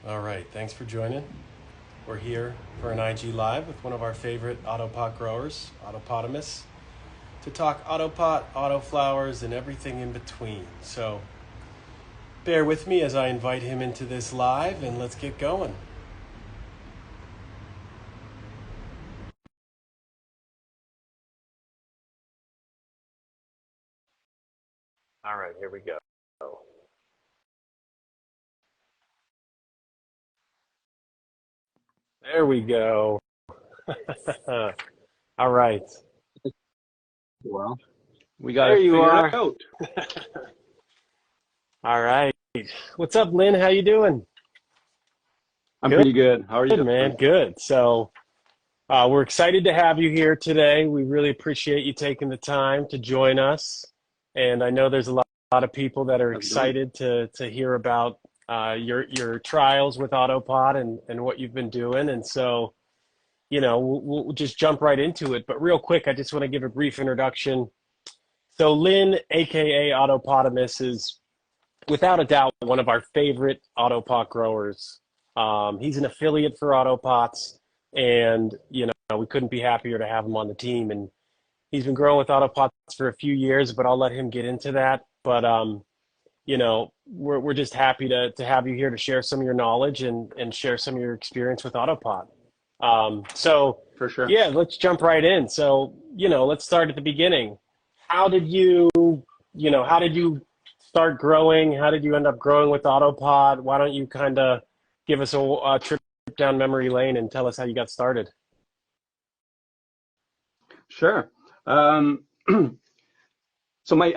All right, thanks for joining. We're here for an IG Live with one of our favorite Autopot growers, Autopotamus, to talk Autopot, Autoflowers, and everything in between. So bear with me as I invite him into this live and let's get going. All right, here we go. There we go. All right, Well, we got there to you figure it are. out. All right. What's up, Lynn? How you doing? I'm Good, pretty good. How are you man. doing? Good. So we're excited to have you here today. We really appreciate you taking the time to join us. And I know there's a lot of people that are Absolutely. excited to hear about your trials with Autopod and what you've been doing. And so, we'll just jump right into it. But real quick, I just want to give a brief introduction. So Lynn, aka Autopotamus, is without a doubt one of our favorite Autopot growers. He's an affiliate for Autopots, and we couldn't be happier to have him on the team. And he's been growing with Autopots for a few years, but I'll let him get into that. But we're just happy to have you here to share some of your knowledge and share some of your experience with Autopot. So For sure. yeah, let's jump right in. So let's start at the beginning. How did you start growing? How did you end up growing with Autopod? Why don't you kind of give us a trip down memory lane and tell us how you got started? Sure. Um, so my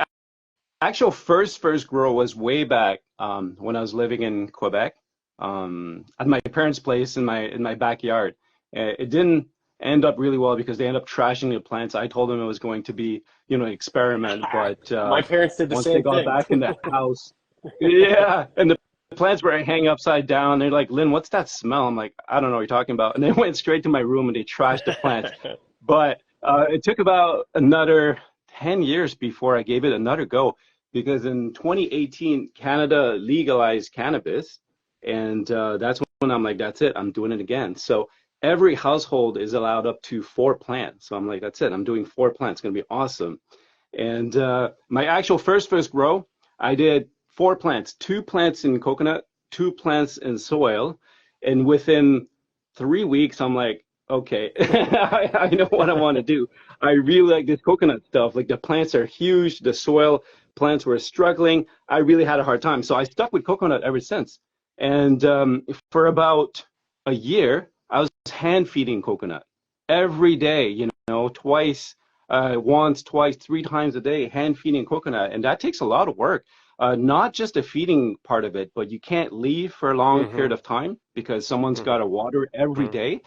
actual first grow was way back when I was living in Quebec, at my parents' place in my backyard. It didn't end up really well because they ended up trashing the plants. I told them it was going to be, an experiment, but My parents did the once they same got thing. back in the house, yeah, and the plants were hanging upside down. They're like, Lynn, what's that smell? I'm like, I don't know what you're talking about. And they went straight to my room and they trashed the plants. But it took about another 10 years before I gave it another go because in 2018, Canada legalized cannabis. And that's when I'm like, that's it, I'm doing it again. So every household is allowed up to 4 plants. So I'm like, that's it, I'm doing 4 plants. It's going to be awesome. And my actual first grow, I did 4 plants, 2 plants in coconut, 2 plants in soil. And within 3 weeks, I'm like, okay, I know what I want to do. I really like this coconut stuff. Like the plants are huge, the soil plants were struggling. I really had a hard time. So I stuck with coconut ever since. And for about a year, I was hand feeding coconut every day, twice, once, twice, 3 times a day, hand feeding coconut. And that takes a lot of work. Not just the feeding part of it, but you can't leave for a long period hmm of time because someone's got to hmm water every day.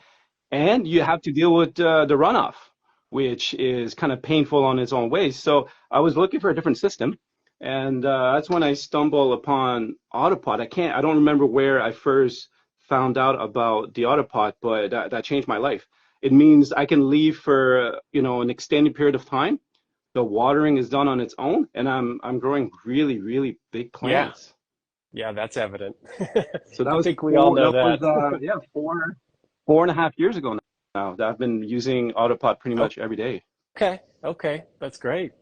And you have to deal with the runoff, which is kind of painful on its own way. So I was looking for a different system. And that's when I stumbled upon Autopot. I don't remember where I first found out about the Autopot, but that changed my life. It means I can leave for, an extended period of time. The watering is done on its own, and I'm growing really, really big Yeah, plants. yeah, that's evident. So that I was think we all know that. 4.5 years ago now that I've been using Autopot pretty much every day. Okay, okay, that's great.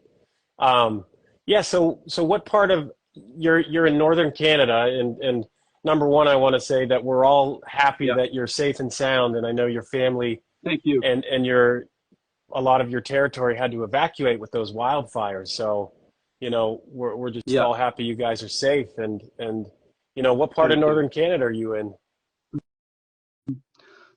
Um, yeah, so what part of you're in northern Canada, and number one, I want to say that we're all happy Yeah, that you're safe and sound, and I know your family thank you. and your a lot of your territory had to evacuate with those wildfires. So, we're just Yeah, all happy you guys are safe, and what part of thank you. northern Canada are you in?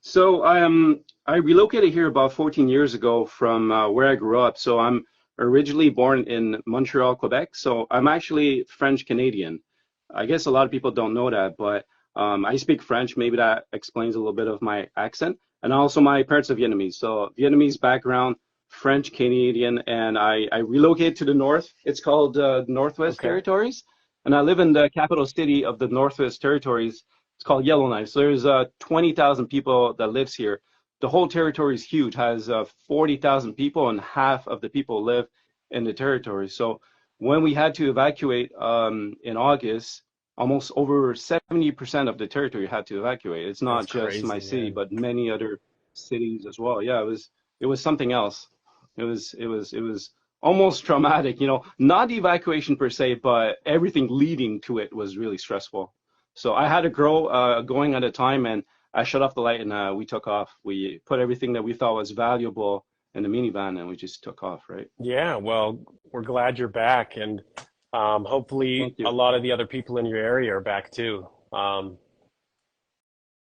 So I relocated here about 14 years ago from where I grew up. So I'm originally born in Montreal, Quebec. So I'm actually French Canadian. I guess a lot of people don't know that, but I speak French. Maybe that explains a little bit of my accent. And also my parents are Vietnamese. So Vietnamese background, French Canadian, and I relocated to the north. It's called Northwest Okay. Territories. And I live in the capital city of the Northwest Territories. It's called Yellowknife. So there's 20,000 people that lives here. The whole territory is huge, has 40,000 people, and half of the people live in the territory. So when we had to evacuate in August, almost over 70% of the territory had to evacuate. It's That's not just my crazy, city, man. but many other cities as well. Yeah, it was something else. It was almost traumatic, you know, not the evacuation per se, but everything leading to it was really stressful. So I had a girl going at a time, and I shut off the light, and we took off. We put everything that we thought was valuable in the minivan, and we just took off, right? Yeah, well, we're glad you're back, and hopefully Thank a you. lot of the other people in your area are back too.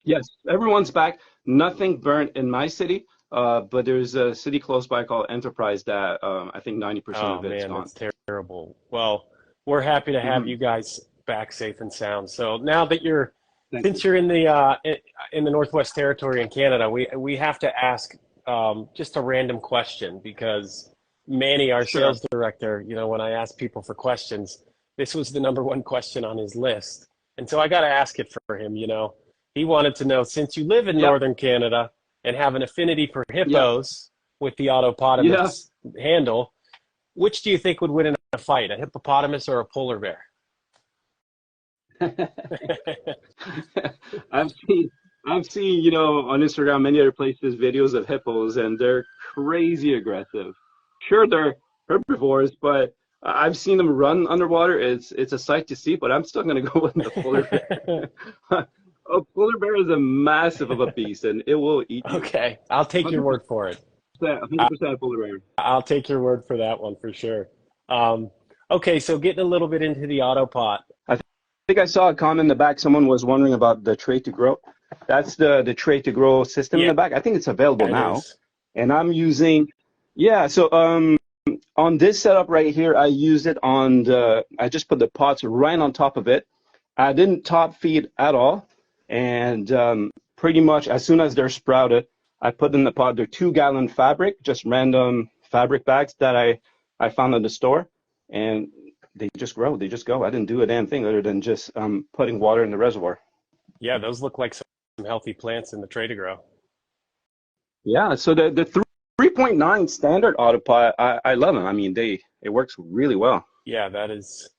Yes, everyone's back. Nothing burnt in my city, but there's a city close by called Enterprise that I think 90% Oh of it is man, gone. that's terrible. Well, we're happy to have Hmm. you guys back safe and sound. So now that you're, Thank since you. you're in the Northwest Territory in Canada, we have to ask just a random question because Manny, our Sure. sales director, you know, when I ask people for questions, this was the number one question on his list, and so I got to ask it for him. You know, he wanted to know, since you live in Yep. northern Canada and have an affinity for Yep. hippos with the Yeah. Autopotamus handle, which do you think would win in a fight, a hippopotamus or a polar bear? I've seen I've seen, you know, on Instagram, many other places, videos of hippos, and they're crazy aggressive. Sure, they're herbivores, but I've seen them run underwater. It's a sight to see, but I'm still gonna go with the polar bear. A polar bear is a massive of a beast, and it will eat you. Okay, I'll take your 100%, word for it. 100% polar bear. I'll take your word for that one for sure. Um, okay, so getting a little bit into the Autopot. I think I saw a comment in the back. Someone was wondering about the trait to grow. That's the trait to grow system in Yeah, the back. I think it's available it now, is. and I'm using. Yeah, so on this setup right here, I use it on the. I just put the pots right on top of it. I didn't top feed at all, and pretty much as soon as they're sprouted, I put in the pot. They're 2 gallon fabric, just random fabric bags that I found in the store, and they just grow. They just go. I didn't do a damn thing other than just putting water in the reservoir. Yeah, those look like some healthy plants in the tray to grow. Yeah. So the 3.9 standard Autopot, I love them. I mean, it works really well. Yeah, that is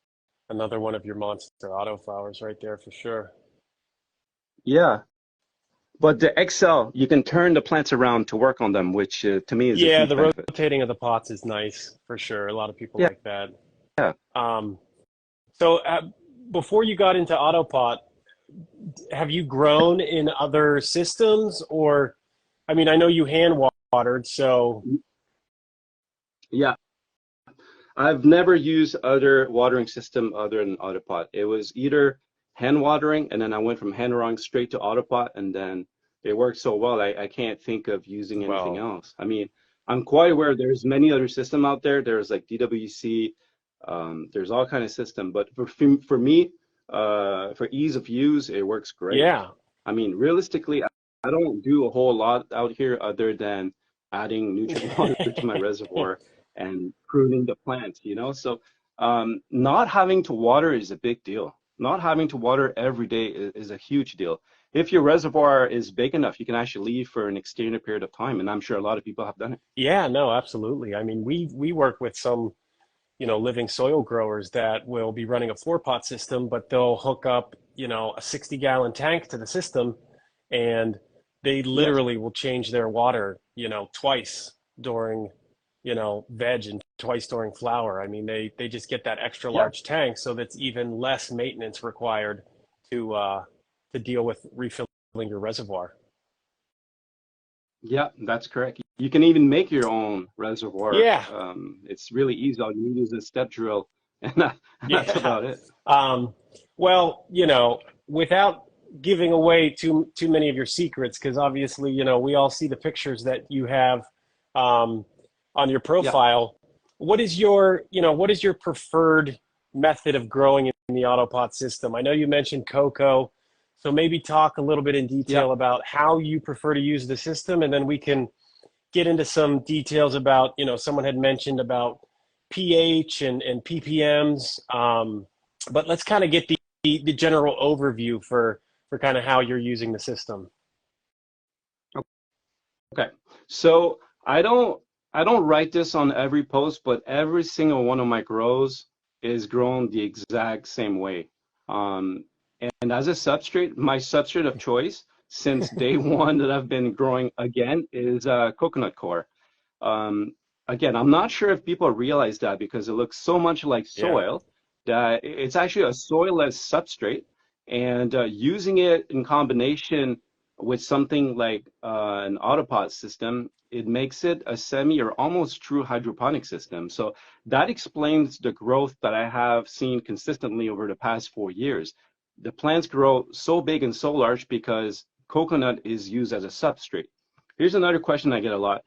another one of your monster autoflowers right there for sure. Yeah. But the Excel, you can turn the plants around to work on them, which to me is a Yeah, huge the benefit. rotating of the pots is nice for sure. A lot of people Yeah. like that. Yeah. Um, so before you got into Autopot, have you grown in other systems or, I mean, I know you hand watered, so Yeah. I've never used other watering system other than Autopot. It was either hand watering, and then I went from hand watering straight to Autopot, and then it worked so well, I can't think of using anything well, else. I mean, I'm quite aware there's many other system out there. There's like DWC, there's all kind of system, but for me, for ease of use, it works great. yeah. I mean, realistically, I don't do a whole lot out here other than adding nutrient water to my reservoir and pruning the plants, you know? So not having to water is a big deal. Not having to water every day is a huge deal. If your reservoir is big enough, you can actually leave for an extended period of time, and I'm sure a lot of people have done it. Yeah, no, absolutely. I mean, we work with some, you know, living soil growers that will be running a 4-pot system, but they'll hook up, you know, a 60-gallon tank to the system and they Yep, literally will change their water, you know, twice during, you know, veg and twice during flower. I mean, they just get that extra yep, large tank, so that's even less maintenance required to deal with refilling your reservoir. yep, that's correct. You can even make your own reservoir. Yeah, It's really easy. All you need is a step drill, and that's yeah. about it. Um, well, you know, without giving away too many of your secrets, because obviously, you know, we all see the pictures that you have um, on your Yeah, profile. What is your, you know, what is your preferred method of growing in the Autopot system? I know you mentioned cocoa, so maybe talk a little bit in yeah, detail about how you prefer to use the system, and then we can get into some details about, you know, someone had mentioned about pH and ppms. But let's kind of get the general overview for kind of how you're using the system. okay. So I don't write this on every post, but every single one of my grows is grown the exact same way. And as a substrate, my substrate of choice since day one that I've been growing again is coconut coir. Um, Again, I'm not sure if people realize that because it looks so much like Yeah. soil that it's actually a soilless substrate. And using it in combination with something like an Autopot system, it makes it a semi or almost true hydroponic system. So that explains the growth that I have seen consistently over the past 4 years. The plants grow so big and so large because coconut is used as a substrate. Here's another question I get a lot.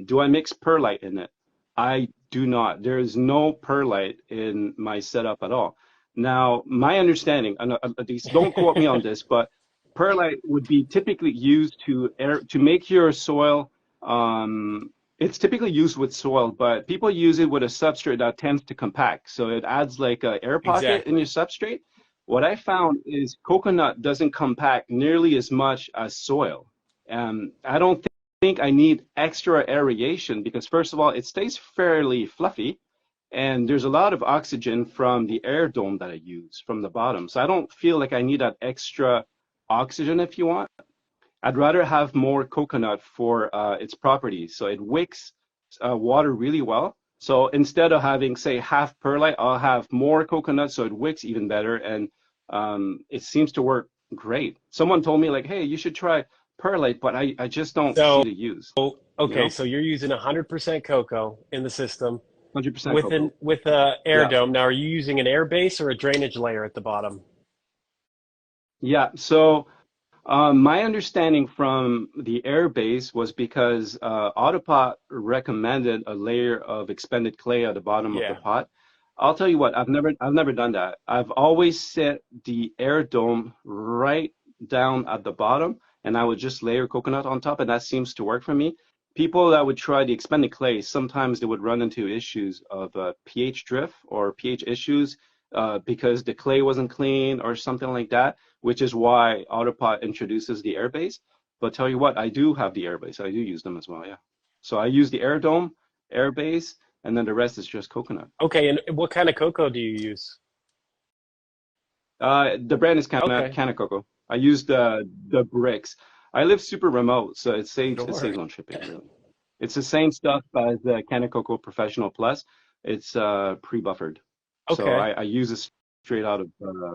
Do I mix perlite in it? I do not. There is no perlite in my setup at all. Now, my understanding, and don't quote me on this, but perlite would be typically used to make your soil. It's typically used with soil, but people use it with a substrate that tends to compact. So it adds like an air pocket in Exactly. your substrate. What I found is coconut doesn't compact nearly as much as soil. I don't think I need extra aeration because first of all, it stays fairly fluffy and there's a lot of oxygen from the air dome that I use from the bottom. So I don't feel like I need that extra oxygen if you want. I'd rather have more coconut for its properties. So it wicks water really well. So instead of having, say, half perlite, I'll have more coconut so it wicks even better. And it seems to work great. Someone told me, like, hey, you should try perlite, but I just don't see So, the use, you okay, know? so you're using 100% cocoa in the system 100% with cocoa. an with a air Yeah. dome. Now, are you using an air base or a drainage layer at the bottom? Yeah. So my understanding from the airbase was because Autopot recommended a layer of expanded clay at the bottom of the Yeah. pot. I'll tell you what, I've never done that. I've always set the air dome right down at the bottom, and I would just layer coconut on top, and that seems to work for me. People that would try the expanded clay, sometimes they would run into issues of pH drift or pH issues because the clay wasn't clean or something like that, which is why Autopot introduces the airbase. But tell you what, I do have the airbase. I do use them as well, yeah. So I use the air dome, airbase, and then the rest is just coconut. Okay, and what kind of cocoa do you use? The brand is Okay, Coco. I use the bricks. I live super remote, so it sure. saves on shipping really. It's the same stuff as the Coco Professional Plus. It's pre-buffered. So Okay, I use it straight out of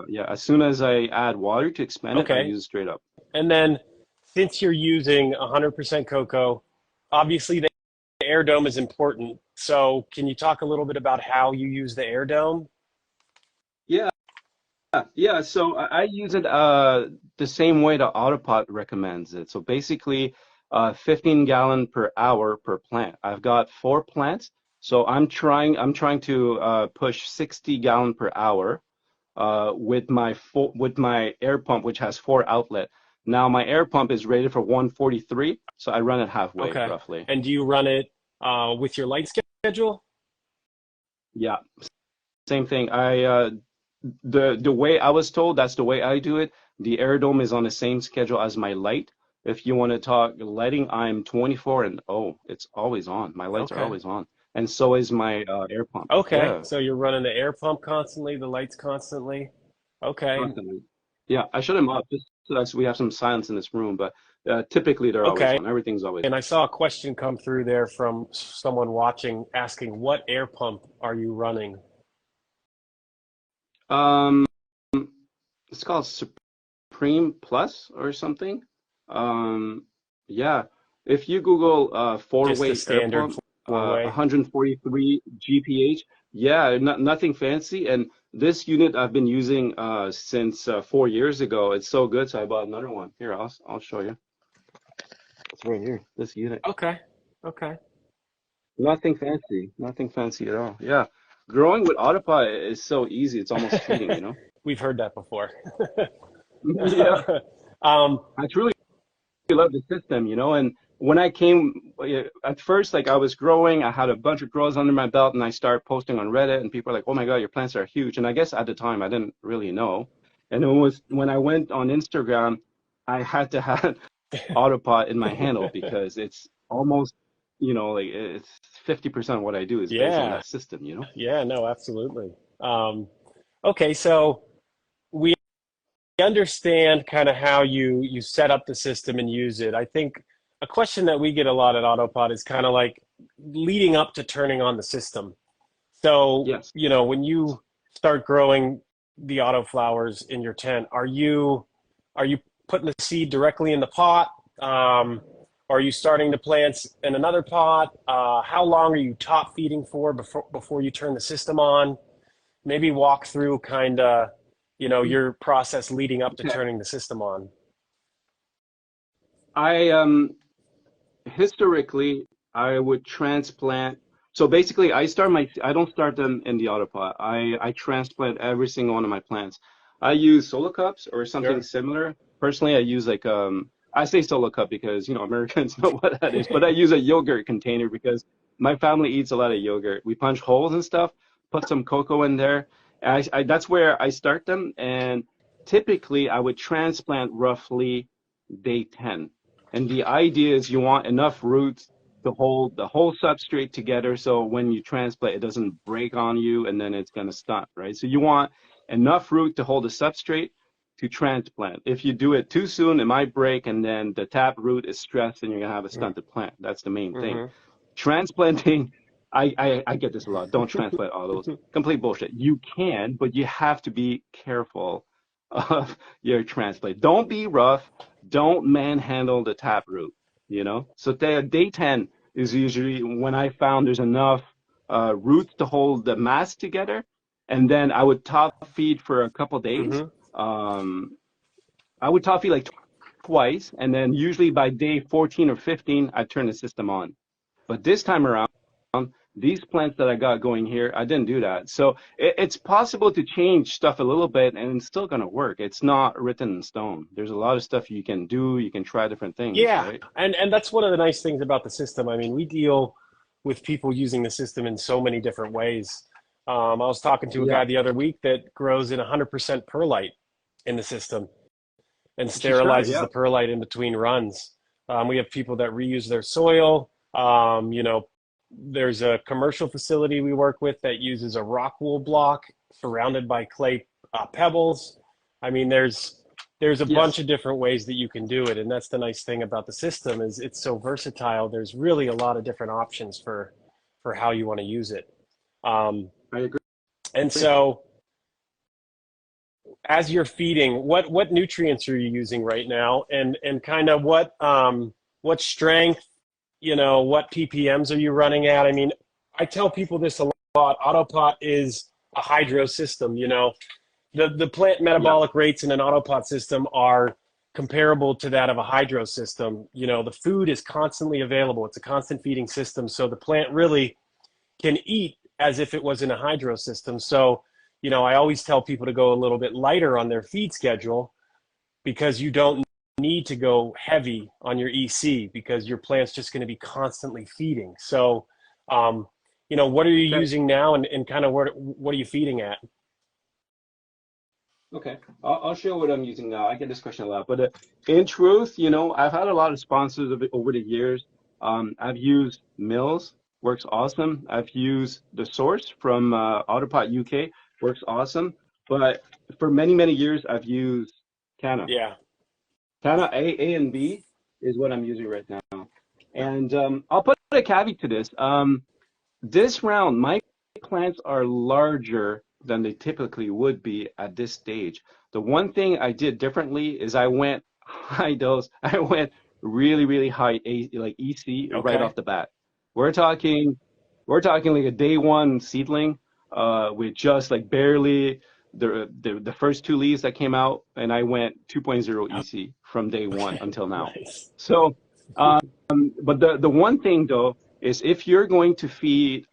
yeah, as soon as I add water to expand it, I okay. use it straight up. And then since you're using 100% cocoa, obviously the air dome is important. So can you talk a little bit about how you use the air dome? Yeah, yeah. So I use it the same way the Autopot recommends it. So basically, 15 gallon per hour per plant. I've got 4 plants, so I'm trying to push 60 gallon per hour with my air pump, which has 4 outlet. Now my air pump is rated for 143, so I run it halfway Okay. roughly. And do you run it with your light schedule? Yeah, same thing. The way I was told, that's the way I do it. The air dome is on the same schedule as my light. If you want to talk lighting, I'm 24 and oh, it's always on. My lights are Okay. always on, and so is my air pump. Okay. Yeah, So you're running the air pump constantly, the lights constantly. Okay. constantly. Yeah, I shut them off just so that we have some silence in this room, but typically they're always Okay. on. Everything's always And I saw a question come through there from someone watching asking, what air pump are you running? on. It's called Supreme Plus or something. Um, yeah, if you Google Just the four-way air standard pump, four-way? 143 GPH, yeah, nothing fancy. And this unit I've been using since 4 years ago. It's so good, so I bought another one. Here, I'll show you. It's right here. This unit. Okay. Okay. Nothing fancy at all. Yeah, growing with Autopot is so easy. It's almost cheating, you know? We've heard that before. Yeah, um, I truly love the system, and when I came at first, like I was growing, I had a bunch of grows under my belt, and I started posting on Reddit, and people are like, "Oh my God, your plants are huge!" And I guess at the time I didn't really know. And it was when I went on Instagram, I had to have Autopot in my handle because it's almost, like it's 50% of what I do is based on yeah. that system. Yeah, no, absolutely. Okay, so we understand kind of how you set up the system and use it. I think a question that we get a lot at Autopot is kind of like leading up to turning on the system. So, Yes. when you start growing the autoflowers in your tent, are you putting the seed directly in the pot? Are you starting to plant in another pot? How long are you top feeding for before you turn the system on? Maybe walk through kind of, your process leading up to Okay. turning the system on. I historically I would transplant. So basically, I don't start them in the autopot. I transplant every single one of my plants. I use solo cups or something Sure. similar. Personally, I use like I say solo cup because Americans know what that is, but I use a yogurt container because my family eats a lot of yogurt. We punch holes and stuff, put some cocoa in there. That's where I start them, and typically I would transplant roughly day 10. And the idea is you want enough roots to hold the whole substrate together so when you transplant, it doesn't break on you and then it's going to stunt, right? So you want enough root to hold the substrate to transplant. If you do it too soon, it might break and then the tap root is stressed and you're going to have a stunted plant. That's the main thing. Mm-hmm. Transplanting, I get this a lot. Don't transplant all those. Complete bullshit. You can, but you have to be careful of your transplant. Don't be rough. Don't manhandle the taproot, So day 10 is usually when I found there's enough roots to hold the mass together. And then I would top feed for a couple days. Mm-hmm. I would top feed like twice. And then usually by day 14 or 15, I turn the system on. But this time around, these plants that I got going here, I didn't do that. So it's possible to change stuff a little bit and it's still going to work. It's not written in stone. There's a lot of stuff you can do. You can try different things, Yeah, right? and that's one of the nice things about the system. I mean, we deal with people using the system in so many different ways. I was talking to a Yeah, guy the other week that grows in 100% perlite in the system and sure. sterilizes Yeah. the perlite in between runs. We have people that reuse their soil. There's a commercial facility we work with that uses a rock wool block surrounded by clay pebbles. I mean, there's a bunch Yes, of different ways that you can do it, and that's the nice thing about the system is it's so versatile. There's really a lot of different options for how you want to use it. Um, I agree. and so as you're feeding, what nutrients are you using right now, and kind of what strength, what ppms are you running at? I mean, I tell people this a lot. Autopot is a hydro system. The plant Yeah. metabolic rates in an autopot system are comparable to that of a hydro system. The food is constantly available. It's a constant feeding system, so the plant really can eat as if it was in a hydro system. So, I always tell people to go a little bit lighter on their feed schedule because you don't need to go heavy on your EC because your plant's just going to be constantly feeding. So, what are you Okay. using now, and kind of what are you feeding at? Okay. I'll show what I'm using now. I get this question a lot, but in truth, I've had a lot of sponsors over the years. I've used Mills, works awesome. I've used the Source from Autopot UK, works awesome. But for many, many years, I've used Cana. Yeah. Cana A and B is what I'm using right now. And I'll put a caveat to this. This round, my plants are larger than they typically would be at this stage. The one thing I did differently is I went high dose. I went really, really high, like EC right Okay. off the bat. We're talking, we're talking like a day one seedling, with just like barely the first two leaves that came out, and I went 2.0 EC from day one Okay. until now. Nice. So, um, but the one thing though is if you're going to feed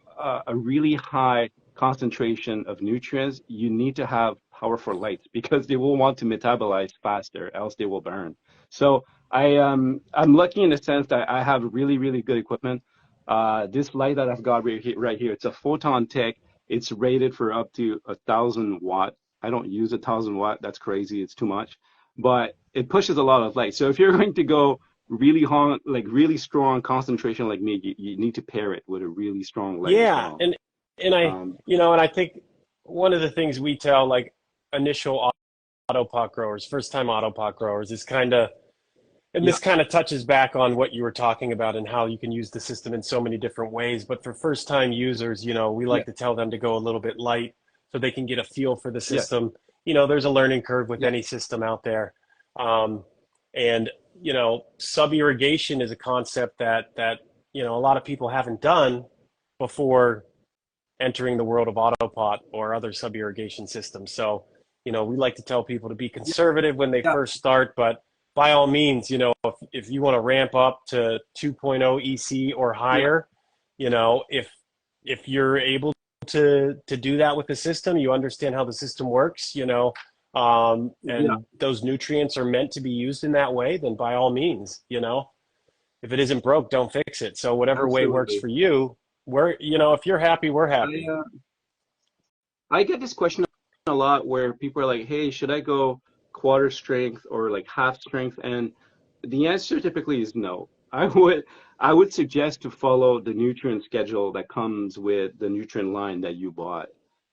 a really high concentration of nutrients, you need to have powerful lights because they will want to metabolize faster, else they will burn. So I'm lucky in the sense that I have really, really good equipment. This light that I've got right here, it's a photon tech. It's rated for up to 1,000 watt. I don't use 1,000 watt. That's crazy. It's too much. But it pushes a lot of light. So if you're going to go really hard, like really strong concentration like me, you need to pair it with a really strong light as Yeah, well. and Um, and I think one of the things we tell like initial Autopot growers, first time Autopot growers, is kind of, and Yeah, this kind of touches back on what you were talking about and how you can use the system in so many different ways. But for first time users, we yeah, like to tell them to go a little bit light so they can get a feel for the yeah, system. There's a learning curve with yeah, any system out there. Um, and, sub irrigation is a concept that a lot of people haven't done before entering the world of Autopot or other sub irrigation systems. So, we like to tell people to be conservative when they yeah, first start, but by all means, if you want to ramp up to 2.0 EC or yeah, higher, if you're able to do that with the system, you understand how the system works, yeah, and those nutrients are meant to be used in that way, then by all means, if it isn't broke, don't fix it. So whatever way works absolutely. for you, if you're happy, we're I happy. I get this question a lot where people are like, "Hey, should I go quarter strength or like half strength?" And the answer typically is no. I would suggest to follow the nutrient schedule that comes with the nutrient line that you bought.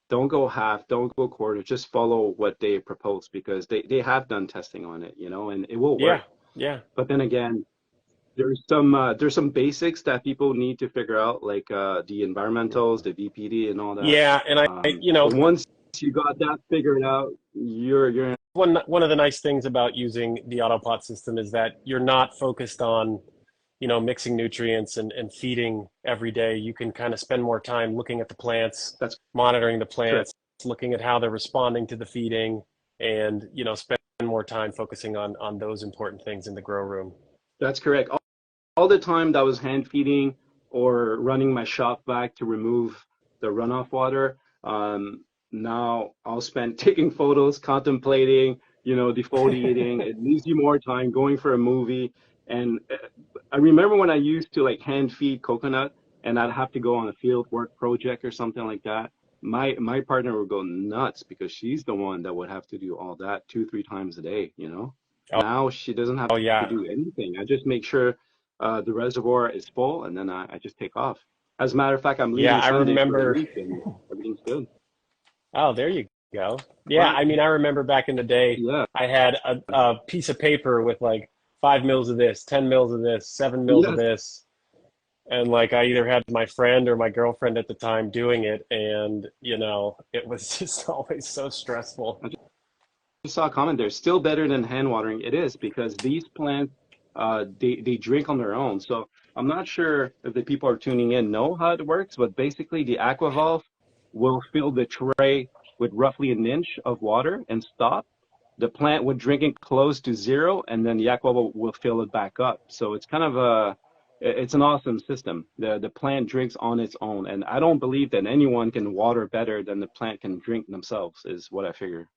Don't go half, don't go quarter, just follow what they propose because they have done testing on it, and it will Yeah, work. yeah. But then again, there's some basics that people need to figure out, like the environmentals, the VPD, and all that. Yeah, and But once you got that figured out, you're in. one of the nice things about using the Autopot system is that you're not focused on, mixing nutrients and feeding every day. You can kind of spend more time looking at the plants, That's monitoring the correct. plants, looking at how they're responding to the feeding, and spend more time focusing on those important things in the grow room. That's correct. All the time that was hand feeding or running my shop vac to remove the runoff water. Now I'll spend taking photos, contemplating, defoliating. It leaves you more time going for a movie. And I remember when I used to like hand feed coconut and I'd have to go on a field work project or something like that. My partner would go nuts because she's the one that would have to do all that 2, 3 times a day. Oh, Now she doesn't have oh to yeah, do anything. I just make sure the reservoir is full, and then I just take off. As a matter of fact, I'm yeah. leaving I Sunday for a remember. week, and everything's good. Oh, there you go. Yeah, But I mean, I remember back in the day, yeah, I had a piece of paper with like 5 mils of this, 10 mils of this, 7 mils of yes, this, and like I either had my friend or my girlfriend at the time doing it, and it was just always so stressful. I just saw a comment there. Still better than hand watering. It is because these plants, they drink on their own. So I'm not sure if the people are tuning in know how it works, but basically the aqua valve will fill the tray with roughly an inch of water and stop. The plant would drink it close to zero, and then the aqua will fill it back up. So it's kind of it's an awesome system. The plant drinks on its own, and I don't believe that anyone can water better than the plant can drink themselves, is what I figure.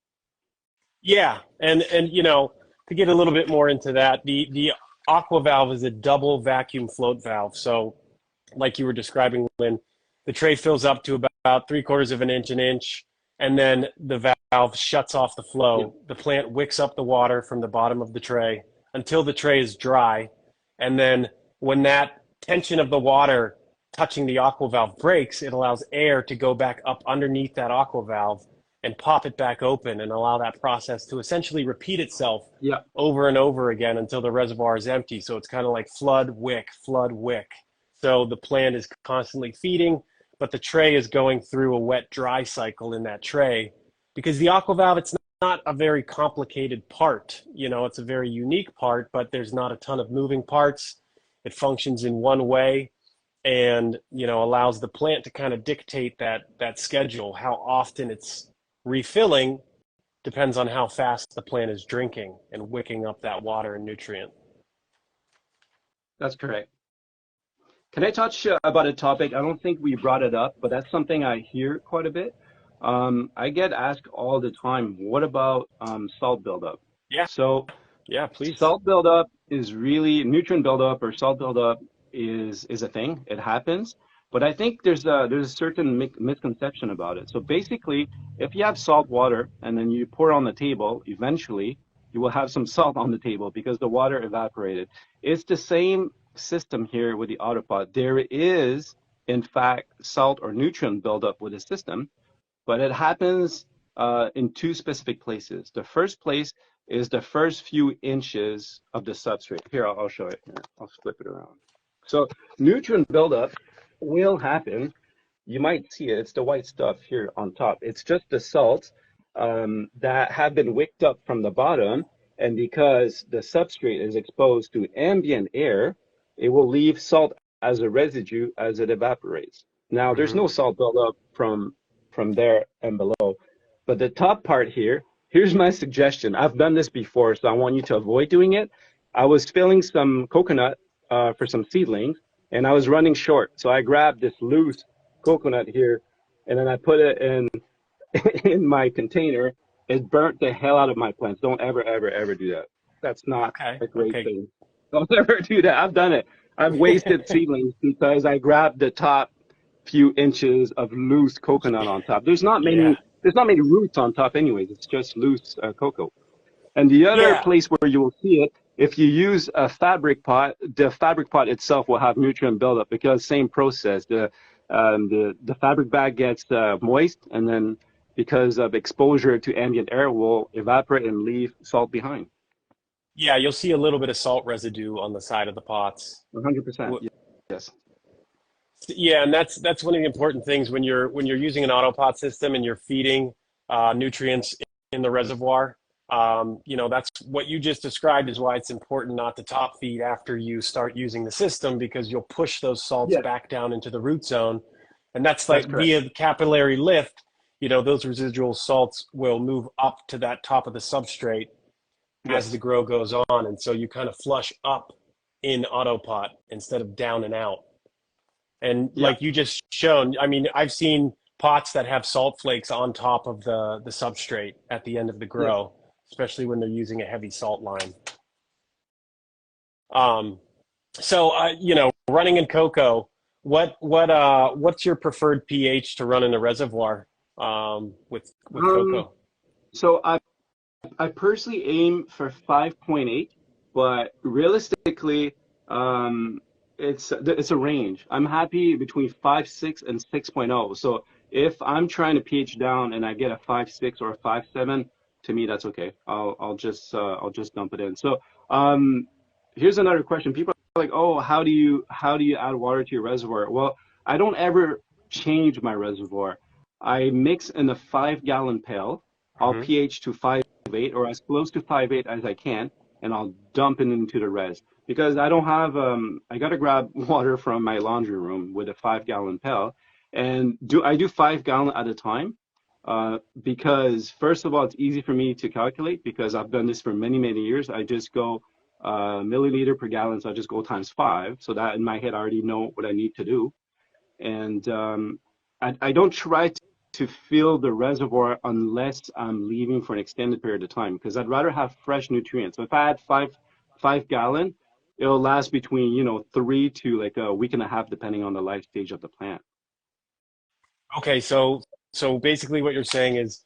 Yeah, and to get a little bit more into that, the aqua valve is a double vacuum float valve. So, like you were describing, Lynn, the tray fills up to about 3/4 of an inch, and then the valve shuts off the Yeah, flow. The plant wicks up the water from the bottom of the tray until the tray is dry, and then when that tension of the water touching the aqua valve breaks, it allows air to go back up underneath that aqua valve and pop it back open and allow that process to essentially repeat itself yeah, over and over again until the reservoir is empty. So it's kind of like flood, wick, flood, wick. So the plant is constantly feeding, but the tray is going through a wet dry cycle in that tray because the aqua valve, it's not a very complicated part. It's a very unique part, but there's not a ton of moving parts. It functions in one way and allows the plant to kind of dictate that schedule. How often it's refilling depends on how fast the plant is drinking and wicking up that water and nutrient. that's correct. Can I touch about a topic? I don't think we brought it up, but that's something I hear quite a bit. I get asked all the time, what about salt buildup? Yeah, So yeah, please. salt buildup is really nutrient buildup or salt buildup is a thing. It happens, but I think there's a certain misconception about it. So basically, if you have salt water and then you pour it on the table, eventually you will have some salt on the table because the water evaporated. It's the same system here with the Autopot. There is, in fact, salt or nutrient buildup with the system, but it happens in two specific places. The first place is the first few inches of the substrate. Here, I'll show it. Here, I'll flip it around. So nutrient buildup will happen. You might see it. It's the white stuff here on top. It's just the salts that have been wicked up from the bottom. And because the substrate is exposed to ambient air, it will leave salt as a residue as it evaporates. Now, there's no salt buildup from there and below. But the top part here, here's my suggestion. I've done this before, so I want you to avoid doing it. I was filling some coconut for some seedlings, and I was running short. So I grabbed this loose coconut here, and then I put it in my container. It burnt the hell out of my plants. Don't ever, ever, ever do that. That's not a great thing. Don't ever do that. I've done it. I've wasted seedlings because I grabbed the top few inches of loose coconut on top. There's not many roots on top anyways. It's just loose cocoa. And the other place where you will see it, if you use a fabric pot, the fabric pot itself will have nutrient buildup because same process. The fabric bag gets moist, and then because of exposure to ambient air will evaporate and leave salt behind. Yeah, you'll see a little bit of salt residue on the side of the pots. 100%. Yes. Yeah, and that's one of the important things when you're using an autopot system and you're feeding nutrients in the reservoir. That's what you just described is why it's important not to top feed after you start using the system, because you'll push those salts back down into the root zone, and that's like via the capillary lift. Those residual salts will move up to that top of the substrate as the grow goes on, and so you kind of flush up in Autopot instead of down and out. And like you just shown, I mean, I've seen pots that have salt flakes on top of the substrate at the end of the grow, especially when they're using a heavy salt line. Running in cocoa, what's your preferred pH to run in a reservoir with cocoa? So I personally aim for 5.8, but realistically, it's a range. I'm happy between 5.6 and 6.0. So if I'm trying to pH down and I get a 5.6 or a 5.7, to me that's okay. I'll just dump it in. So here's another question. People are like, oh, how do you add water to your reservoir? Well, I don't ever change my reservoir. I mix in a 5-gallon pail. I'll pH to 5.8 or as close to 5.8 as I can, and I'll dump it into the res. Because I don't have, I got to grab water from my laundry room with a 5-gallon pail. And I do 5 gallons at a time because, first of all, it's easy for me to calculate because I've done this for many, many years. I just go milliliter per gallon, so I just go times 5. So that in my head, I already know what I need to do. And I don't try to fill the reservoir unless I'm leaving for an extended period of time because I'd rather have fresh nutrients. So if I had 5 gallon, it'll last between 3 to like a week and a half, depending on the life stage of the plant. Okay, so basically what you're saying is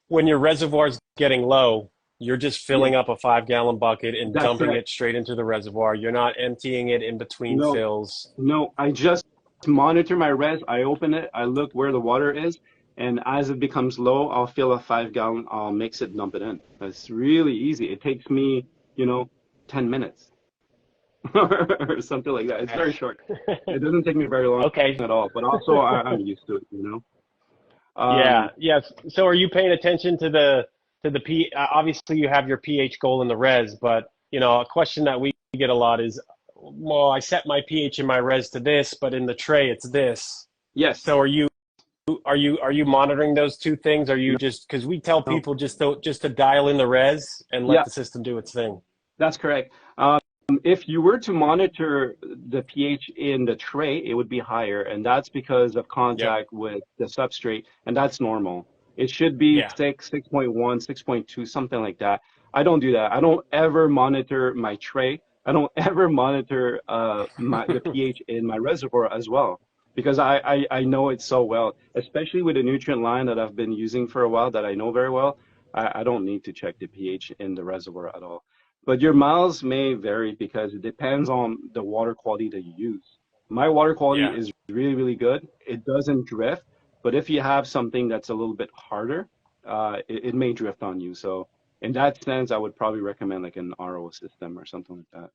when your reservoir's getting low, you're just filling up a 5-gallon bucket and dumping it straight into the reservoir. You're not emptying it in between fills. No, I just monitor my res. I open it, I look where the water is, and as it becomes low, I'll fill a 5-gallon, I'll mix it, dump it in. It's really easy. It takes me, 10 minutes. Or something like that. It's very short. It doesn't take me very long at all. But also, I'm used to it, Yes. So, are you paying attention to the P? Obviously, you have your pH goal in the res, but a question that we get a lot is, well, I set my pH in my res to this, but in the tray it's this. Yes. So, are you monitoring those two things? Are you just because we tell people just to dial in the res and let the system do its thing? That's correct. If you were to monitor the pH in the tray, it would be higher, and that's because of contact with the substrate, and that's normal. It should be 6, 6.1, 6.2, something like that. I don't do that. I don't ever monitor my tray. I don't ever monitor the pH in my reservoir as well, because I know it so well, especially with a nutrient line that I've been using for a while that I know very well. I don't need to check the pH in the reservoir at all. But your miles may vary because it depends on the water quality that you use. My water quality is really, really good. It doesn't drift. But if you have something that's a little bit harder, it may drift on you. So in that sense, I would probably recommend like an RO system or something like that.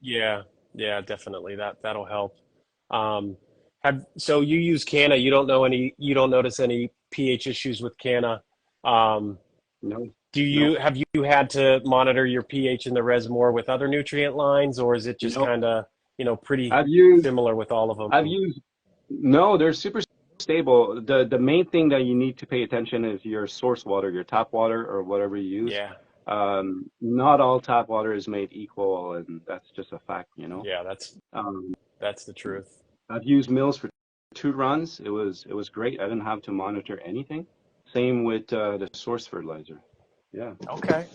Yeah, yeah, definitely. That'll help. Um, so you use Canna. You don't notice any pH issues with Canna. Um, No, no, have you had to monitor your pH in the reservoir with other nutrient lines, or is it just no. kind of, pretty I've used similar with all of I've them? used no, they're super stable. The main thing that you need to pay attention is your source water, your tap water or whatever you use. Yeah, Not all tap water is made equal, and that's just a fact, you know. yeah, Um, that's the truth. I've used mills for 2 runs. It was great. I didn't have to monitor anything. Same with the source fertilizer. Yeah. Okay,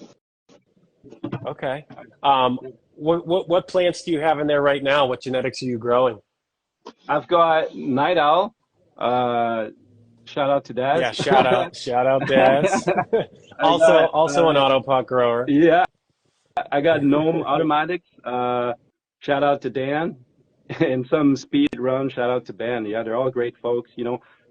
okay. Um, what plants do you have in there right now? What genetics are you growing? I've got night owl. Uh, Shout out to Daz. Yeah, shout out, Des. I got Also an Autopot grower. yeah, I got gnome automatics. Shout out to Dan, and some speed run. Shout out to Ben. Yeah, they're all great folks.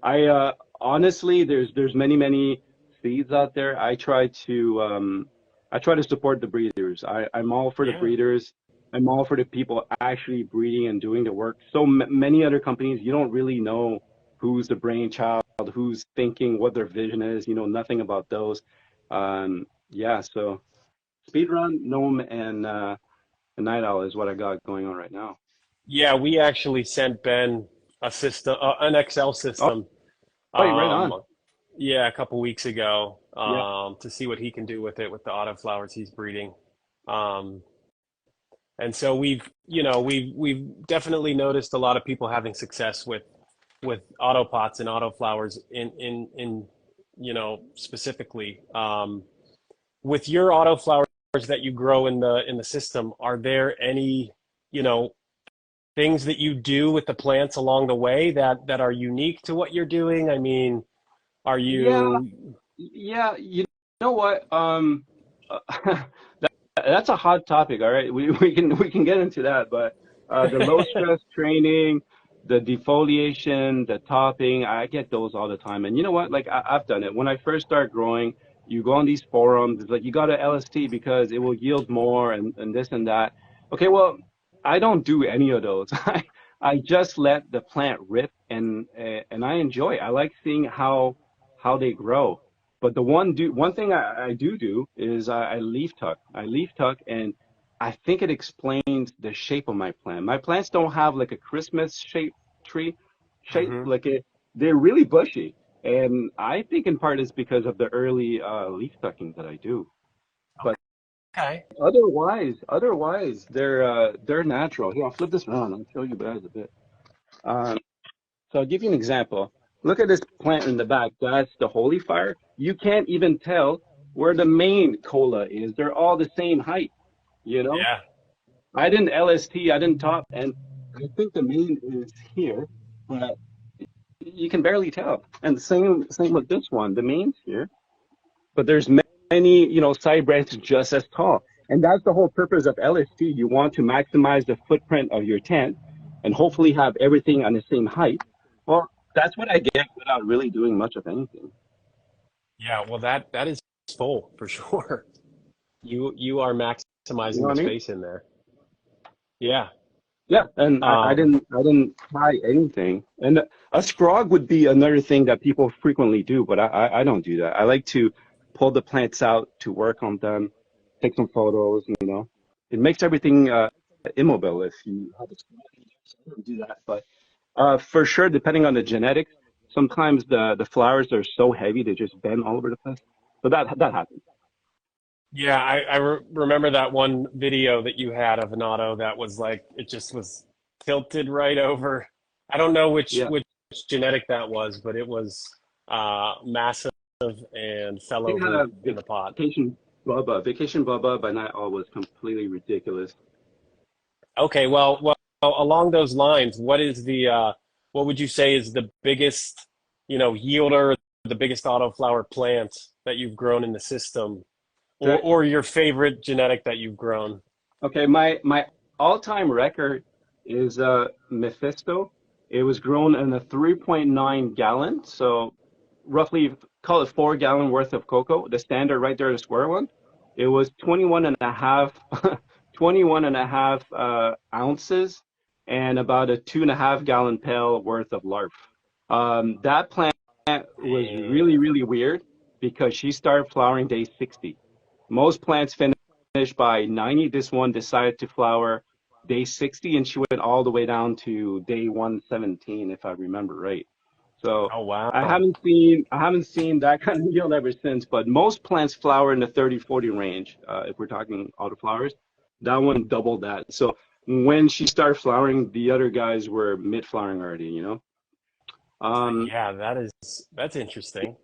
I honestly, there's many seeds out there. I try to support the breeders. I'm all for the Yeah, breeders. I'm all for the people actually breeding and doing the work. So many other companies, you don't really know who's the brainchild, who's thinking, what their vision is. You know nothing about those. Yeah, so speedrun, gnome, and night owl is what I got going on right now. yeah. We actually sent Ben a system, an Excel Oh, system. oh, right on. Yeah, a couple weeks ago, Yeah. to see what he can do with it with the autoflowers he's breeding. Um, and so we've definitely noticed a lot of people having success with autopots and autoflowers in specifically. With your autoflowers that you grow in the system, are there any, you know, things that you do with the plants along the way that are unique to what you're doing? I mean, are Yeah, you yeah. You know what? That's a hot topic. All right, we can get into that, but the low stress training, the defoliation, the topping, I get those all the time. And you know what? Like I've done it. When I first start growing, you go on these forums. It's like you got to LST because it will yield more and this and that. Okay, well, I don't do any of those. I just let the plant rip and I enjoy it. I like seeing how they grow. But one thing I do is I leaf tuck. I leaf tuck, and I think it explains the shape of my plant. My plants don't have like a Christmas shape tree shape, Mhm. like they're really bushy. And I think in part it's because of the early leaf tucking that I do. But Okay. otherwise they're natural. Here, I'll flip this around. I'll show you guys a bit. Um, so I'll give you an example. Look at this plant in the back. That's the holy fire. You can't even tell where the main cola is. They're all the same height, you know? Yeah. I didn't LST, I didn't top, and I think the main is here, but you can barely tell. And same with this one. The main's here, but there's many, side branches just as tall. And that's the whole purpose of LST. You want to maximize the footprint of your tent and hopefully have everything on the same height. Well, that's what I get without really doing much of anything. Yeah. Well, that is full for sure. You are You know maximizing what the I mean? space in there. Yeah. Yeah, and I Um, didn't try anything. And a scrog would be another thing that people frequently do, but I don't do that. I like to pull the plants out to work on them, take some photos, It makes everything immobile if you have a scrog. So I don't do that. But for sure, depending on the genetics, sometimes the flowers are so heavy they just bend all over the place. So that happens. yeah, remember that one video that you had of an auto that was like it just was tilted right over. I don't know Yeah. which genetic that was, but it was massive and fell I think over in the pot. Vacation Bubba by Night Owl was completely ridiculous. Okay, well, along those lines, what would you say is the biggest, yielder, the biggest autoflower plant that you've grown in the system, Okay. or your favorite genetic that you've grown? Okay, my all-time record is Mephisto. It was grown in a 3.9 gallon, so roughly call it 4 gallon worth of cocoa, the standard right there, the square one. It was 21 and a half, 21 and a half ounces and about a 2.5 gallon pail worth of larf. That plant was really, Damn. really weird because she started flowering day 60. Most plants finish by 90. This one decided to flower day 60 and she went all the way down to day 117, if I remember right. So Oh, I wow. haven't seen that kind of yield ever since, but most plants flower in the 30-40 range, if we're talking autoflowers. That one doubled that. So when she started flowering, the other guys were mid flowering already, you know? Um, Yeah, that's interesting.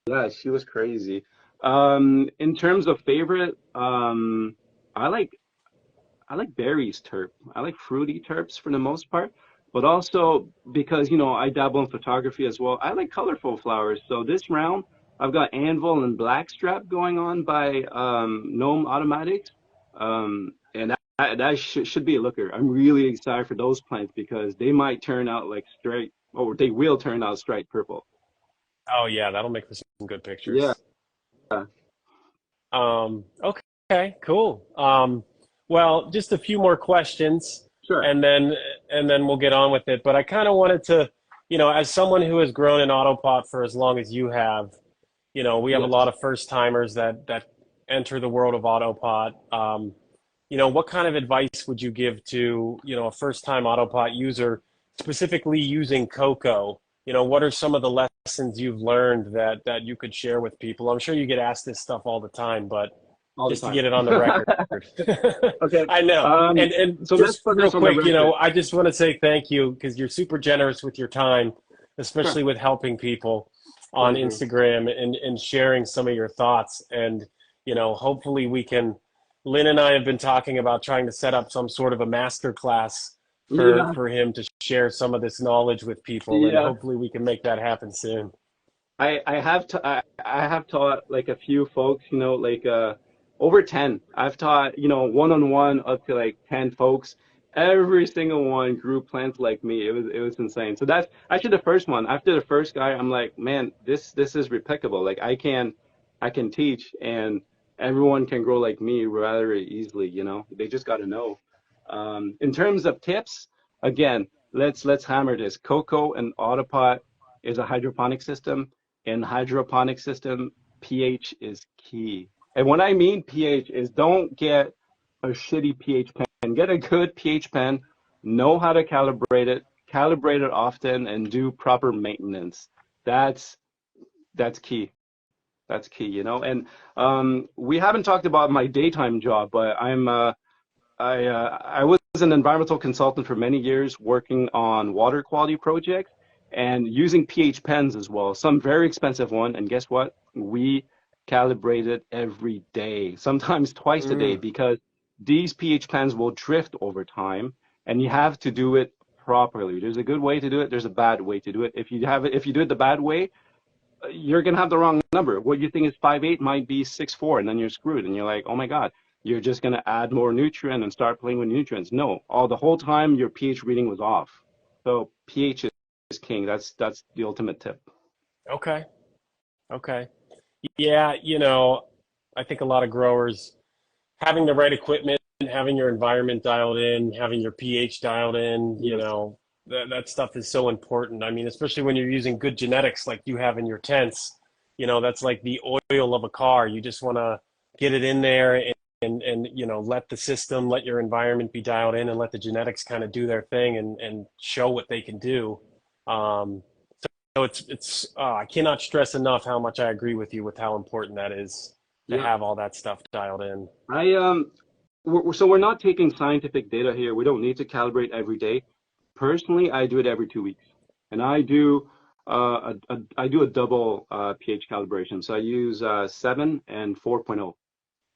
yeah, she was crazy. In terms of favorite, I like I like berries terp. I like fruity terps for the most part, but also because, I dabble in photography as well. I like colorful flowers. So this round, I've got Anvil and Blackstrap going on by Gnome Automatics. And that should be a looker. I'm really excited for those plants because they might turn out like straight, or they will turn out straight purple. Oh, yeah, that'll make for some good Yeah, pictures. Okay, cool. Well, just a few more questions, sure. and then we'll get on with it. But I kind of wanted to, as someone who has grown in Autopot for as long as you have, we have a lot Yes. of first timers that enter the world of Autopot. What kind of advice would you give to, a first time Autopot user, specifically using Cocoa? What are some of the lessons you've learned that you could share with people? I'm sure you get asked this stuff all the time, but All the just to time. get it on the record. Okay. I know. Um, And so let's just put real this on the quick, record. I just want to say thank you because you're super generous with your time, Sure. especially with helping people on Pleasure. Instagram and sharing some of your thoughts. And, hopefully we can, Lynn and I have been talking about trying to set up some sort of a master class for Yeah. him to share some of this knowledge with people. And Yeah. hopefully we can make that happen soon. I have taught like a few folks, like over 10. I've taught, one-on-one up to like 10 folks. Every single one grew plants like me. It was insane. So that's actually the first one. After the first guy, I'm like, man, this is replicable. Like I can teach and everyone can grow like me rather easily, They just got to know. In terms of tips, again, let's hammer this. Cocoa and Autopot is a hydroponic system. In hydroponic system, pH is key. And what I mean pH is don't get a shitty pH pen. Get a good pH pen, know how to calibrate it often, and do proper maintenance. That's that's key. That's key, And we haven't talked about my daytime job, but I was an environmental consultant for many years, working on water quality projects and using pH pens as well. Some very expensive one, and guess what? We calibrate it every day, sometimes twice a day, Mm. because these pH pens will drift over time, and you have to do it properly. There's a good way to do it. There's a bad way to do it. If you do it the bad way, you're gonna have the wrong number. What you think is 5.8 might be 6.4, and then you're screwed. And you're like, oh my God, you're just gonna add more nutrient and start playing with nutrients. No, all the whole time your pH reading was off. So pH is king. That's the ultimate tip. Okay. Okay. Yeah, I think a lot of growers having the right equipment, having your environment dialed in, having your pH dialed in, Yes. that stuff is so important. I mean, especially when you're using good genetics like you have in your tents, that's like the oil of a car. You just want to get it in there and let the system, let your environment be dialed in and let the genetics kind of do their thing and show what they can do. Um, so I cannot stress enough how much I agree with you with how important that is to Yeah. have all that stuff dialed in. I so we're not taking scientific data here. We don't need to calibrate every day. Personally, I do it every 2 weeks, and I do a double pH calibration. So I use 7 and 4.0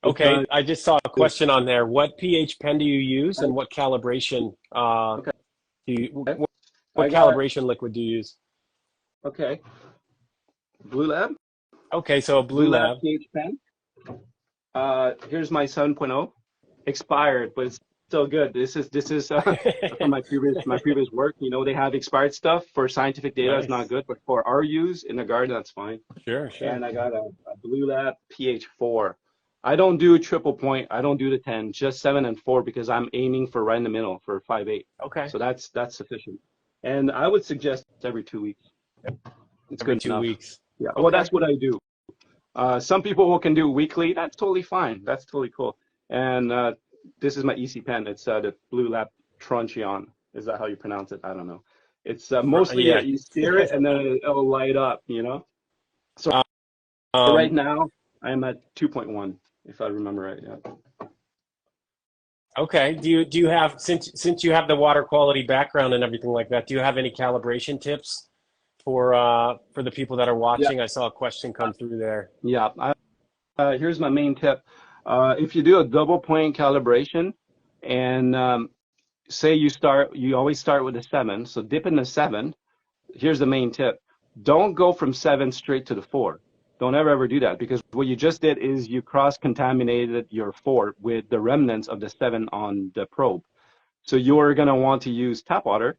Okay, because I just saw a question on there. What pH pen do you use and what calibration okay, do you I what got calibration liquid do you use? okay. Blue Lab, Okay, so a Blue Blue Lab Lab. pH pen. Here's my 7.0, expired, but it's still good. This is from my previous work. You know, they have expired stuff for scientific data. It's not Nice. good, but for our use in the garden, that's fine. Sure, sure. And I got a Blue Lab pH 4. I don't do triple point. I don't do the 10, just 7 and 4 because I'm aiming for right in the middle for 5.8. Okay. So that's sufficient. And I would suggest every 2 weeks. It's Every good two enough. weeks. Yeah. Well, Okay. that's what I do. Some people who can do weekly, that's totally fine. That's totally cool. And this is my EC pen. It's the Blue Lab Truncheon. Is that how you pronounce it? I don't know. It's mostly Yeah. you steer it and then it'll light up, you know? So right Um, now I'm at 2.1, if I remember right. Yeah. okay. Do you have, since you have the water quality background and everything like that, do you have any calibration tips for the people that are Yeah. watching? I saw a question come through there. Yeah. Here's my main tip. If you do a double point calibration and say you always start with a 7, so dip in the 7. Here's the main tip. Don't go from 7 straight to the 4. Don't ever do that, because what you just did is you cross-contaminated your 4 with the remnants of the 7 on the probe. So you're going to want to use tap water,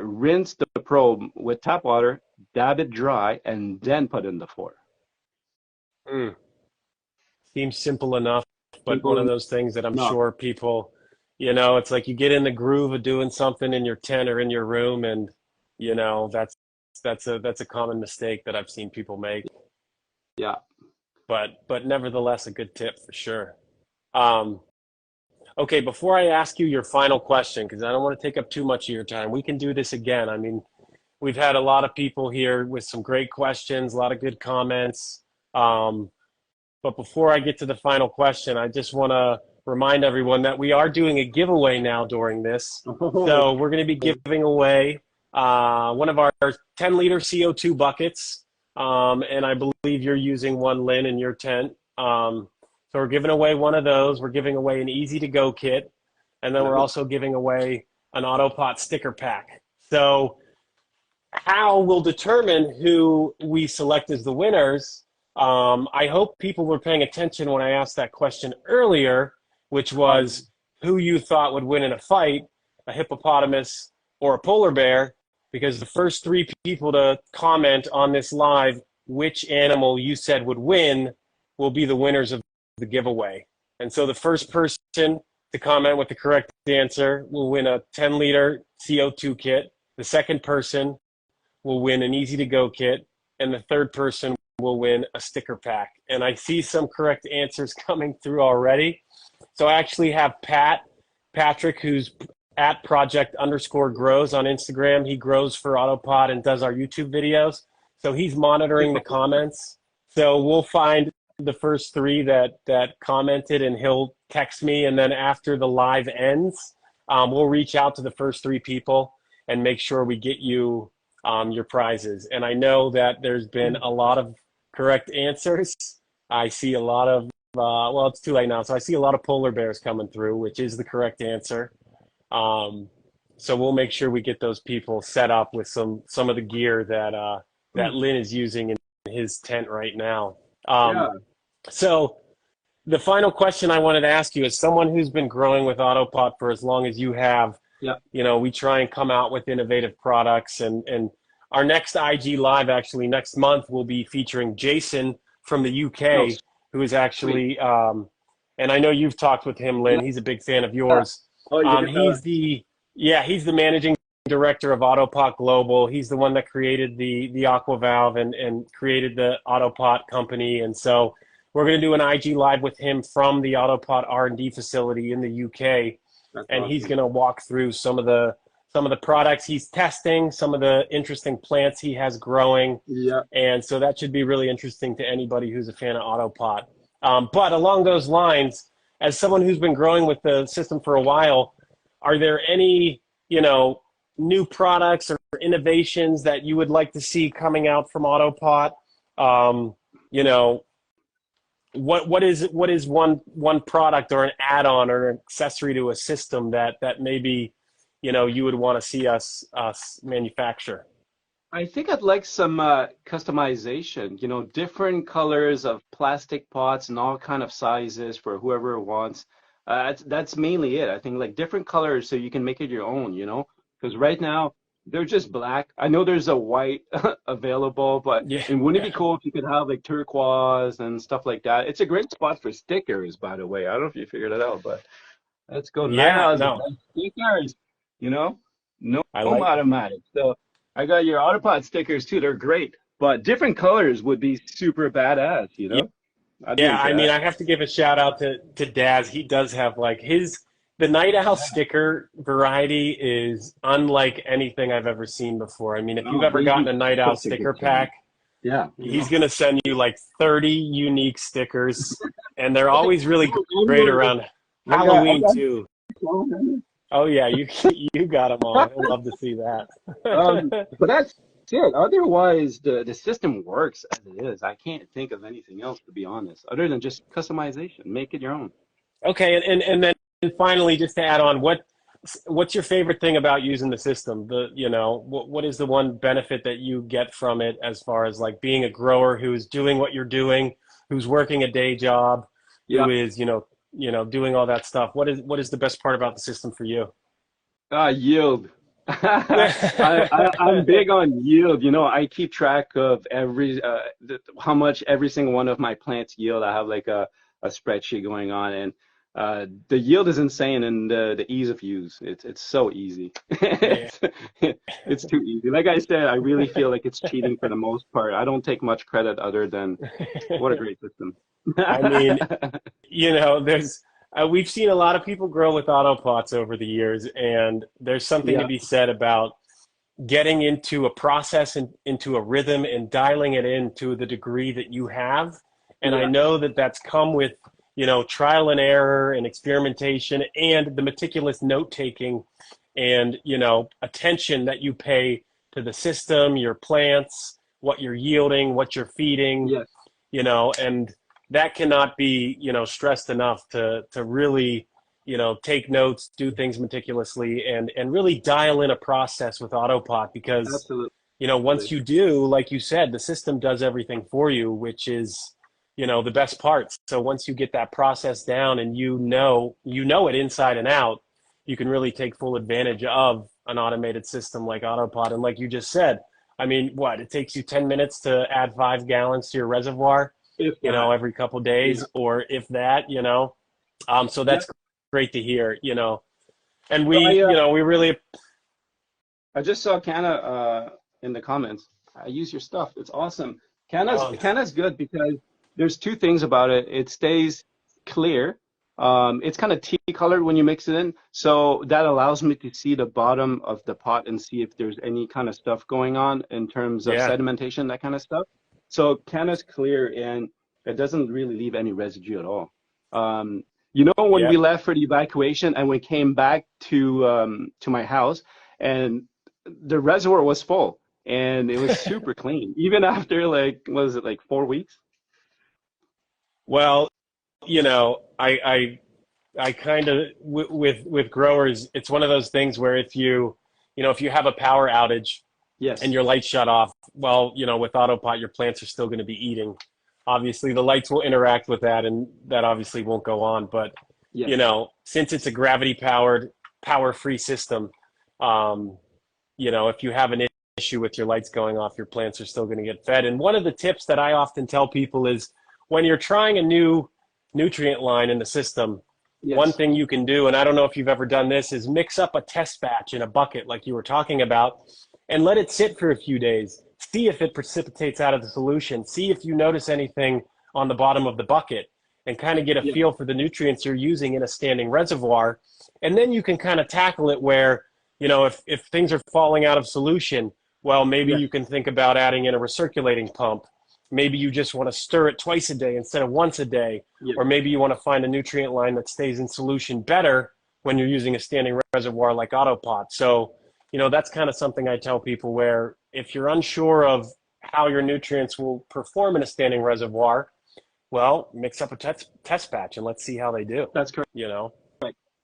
rinse the probe with tap water, dab it dry, and then put in the 4. Mm. Seems simple enough, but one of Simple those things that I'm enough. sure people, it's like you get in the groove of doing something in your tent or in your room, and that's a common mistake that I've seen people make. Yeah. But nevertheless, a good tip for sure. Um, okay, before I ask you your final question, because I don't want to take up too much of your time, we can do this again. I mean, we've had a lot of people here with some great questions, a lot of good comments. Um, But before I get to the final question, I just want to remind everyone that we are doing a giveaway now during this. Oh, So we're going to be giving away one of our 10-liter CO2 buckets. And I believe you're using one, Lynn, in your tent. So we're giving away one of those. We're giving away an easy-to-go kit. And then we're nice. also giving away an AutoPot sticker pack. So how we'll determine who we select as the winners. I hope people were paying attention when I asked that question earlier, which was who you thought would win in a fight, a hippopotamus or a polar bear, because the first three people to comment on this live which animal you said would win will be the winners of the giveaway. And so the first person to comment with the correct answer will win a 10-liter CO2 kit. The second person will win an easy-to-go kit, and the third person will win a sticker pack. And I see some correct answers coming through already. So I actually have Patrick, who's at project_grows on Instagram. He grows for Autopot and does our YouTube videos. So he's monitoring the comments. So we'll find the first three that commented, and he'll text me. And then after the live ends, we'll reach out to the first three people and make sure we get you your prizes. And I know that there's been a lot of correct answers. I see a lot of, well, it's too late now. So I see a lot of polar bears coming through, which is the correct answer. So we'll make sure we get those people set up with some of the gear that Lynn is using in his tent right now. Yeah. So the final question I wanted to ask you, as someone who's been growing with Autopot for as long as you have, Yeah. we try and come out with innovative products, and our next IG Live, actually next month, will be featuring Jason from the No, UK, who is sweet. actually, and I know you've talked with him, Lynn. Yeah. He's a big fan of yours. Oh, he's a good fella. He's the managing director of Autopot Global. He's the one that created the Aqua Valve and created the Autopot company. And so we're going to do an IG Live with him from the Autopot R&D facility in the UK. That's And he's awesome. going to walk through some of the products he's testing, some of the interesting plants he has growing. Yeah. And so that should be really interesting to anybody who's a fan of Autopot. But along those lines, as someone who's been growing with the system for a while, are there any, new products or innovations that you would like to see coming out from Autopot? You know, what is one product or an add-on or an accessory to a system that maybe you would want to see us manufacture? I think I'd like some customization, different colors of plastic pots and all kind of sizes for whoever wants. That's mainly it. I think like different colors so you can make it your own, you know? Because right now they're just black. I know there's a white available, but Yeah. and wouldn't it be cool if you could have like turquoise and stuff like that? It's a great spot for stickers, by the way. I don't know if you figured it out, but let's go Yeah, nice no, stickers, you know? No I like. automatic. So I got your Autopot stickers too. They're great, but different colors would be super badass, you know? I'd be Yeah, into I mean, that. I have to give a shout out to Daz. He does have like his the Night Owl sticker variety is unlike anything I've ever seen before. I mean, if you've Oh, ever he's gotten a Night Owl such a good sticker friend. pack, Yeah, you he's know. gonna send you like 30 unique stickers, and they're always really great Everywhere. around I Halloween got too. so many. Oh yeah, you got them all. I love to see that. But that's it. Otherwise, the system works as it is. I can't think of anything else, to be honest, other than just customization. Make it your own. Okay, and then finally, just to add on, what's your favorite thing about using the system? What is the one benefit that you get from it as far as like being a grower who's doing what you're doing, who's working a day job, Yeah. who is, doing all that stuff? What is the best part about the system for you? Yield. I'm big on yield. You know, I keep track of how much every single one of my plants yield. I have like a spreadsheet going on, and the yield is insane, and the ease of use. It's so easy. Yeah. It's too easy. Like I said, I really feel like it's cheating for the most part. I don't take much credit other than what a great system. I mean, there's we've seen a lot of people grow with autopots over the years, and there's something to Yeah, be said about getting into a process and into a rhythm and dialing it in to the degree that you have. And I yeah, know that that's come with, trial and error and experimentation and the meticulous note taking and, attention that you pay to the system, your plants, what you're yielding, what you're feeding, yes, and that cannot be, stressed enough to really, take notes, do things meticulously, and really dial in a process with Autopot because, absolutely. once you do, like you said, the system does everything for you, which is, the best part. So once you get that process down and you know it inside and out, you can really take full advantage of an automated system like Autopot. And like you just said, I mean, what, it takes you 10 minutes to add 5 gallons to your reservoir, If that, every couple yeah, days, or if that, so yeah. that's great to hear, and So we really, I just saw Canna in the comments. I use your stuff. It's awesome. um, Canna's good because there's two things about it. It stays clear. It's kind of tea colored when you mix it in, so that allows me to see the bottom of the pot and see if there's any kind of stuff going on in terms of yeah, sedimentation, that kind of stuff. So Canna's clear and it doesn't really leave any residue at all. When yeah. we left for the evacuation and we came back to my house, and the reservoir was full and it was super clean, even after like, was it like 4 weeks? Well, I kind of with growers, it's one of those things where if you have a power outage and Yes. your lights shut off, well, with Autopot, your plants are still going to be eating. Obviously, the lights will interact with that, and that obviously won't go on. But Yes. since it's a gravity powered, power free system, um, if you have an issue with your lights going off, your plants are still going to get fed. And one of the tips that I often tell people is when you're trying a new nutrient line in the system, one Yes. thing you can do, and I don't know if you've ever done this, is mix up a test batch in a bucket like you were talking about and let it sit for a few days. See if it precipitates out of the solution. See if you notice anything on the bottom of the bucket and kind of get a Yeah. feel for the nutrients you're using in a standing reservoir. And then you can kind of tackle it where, if things are falling out of solution, well, maybe Yeah. you can think about adding in a recirculating pump. Maybe you just want to stir it twice a day instead of once a day. Yeah. Or maybe you want to find a nutrient line that stays in solution better when you're using a standing reservoir like Autopot. So, that's kind of something I tell people where if you're unsure of how your nutrients will perform in a standing reservoir, well, mix up a test batch and let's see how they do, That's correct. you know?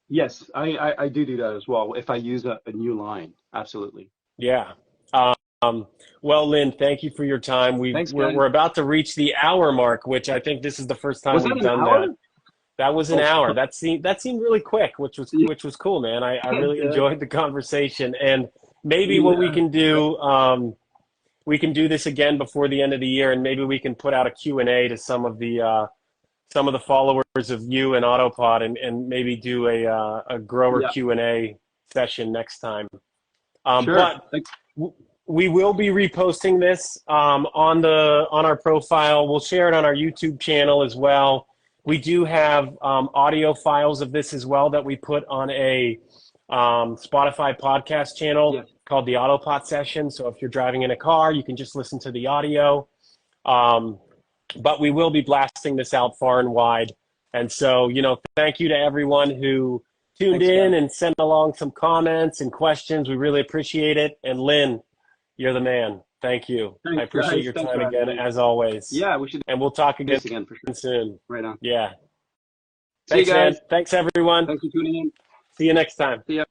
Yes, I do that as well if I use a new line. Absolutely. Yeah. Um, well, Lynn, thank you for your time. Thanks, We're guys. about to reach the hour mark, which I think this is the first time Was that we've an done that. hour? That was an Oh, hour. That seemed really quick, which was cool, man. I really yeah, enjoyed the conversation. And maybe what yeah, we can do this again before the end of the year, and maybe we can put out a Q&A to some of the followers of you and Autopod, and maybe do a grower yeah. Q&A session next time. Sure. But we will be reposting this on our profile. We'll share it on our YouTube channel as well. We do have audio files of this as well that we put on a Spotify podcast channel Yeah. called the Autopot session. So if you're driving in a car, you can just listen to the audio. But we will be blasting this out far and wide. And so, thank you to everyone who tuned Thanks, in guys. and sent along some comments and questions. We really appreciate it. And Lynn, you're the man. Thank you. I Thanks, appreciate guys. your Thanks time for having again, me. as always. Yeah, we should And we'll talk do again this again for sure. soon. Right on. Yeah. See you Thanks, man. guys. Thanks, everyone. Thanks for tuning in. See you next time. See ya.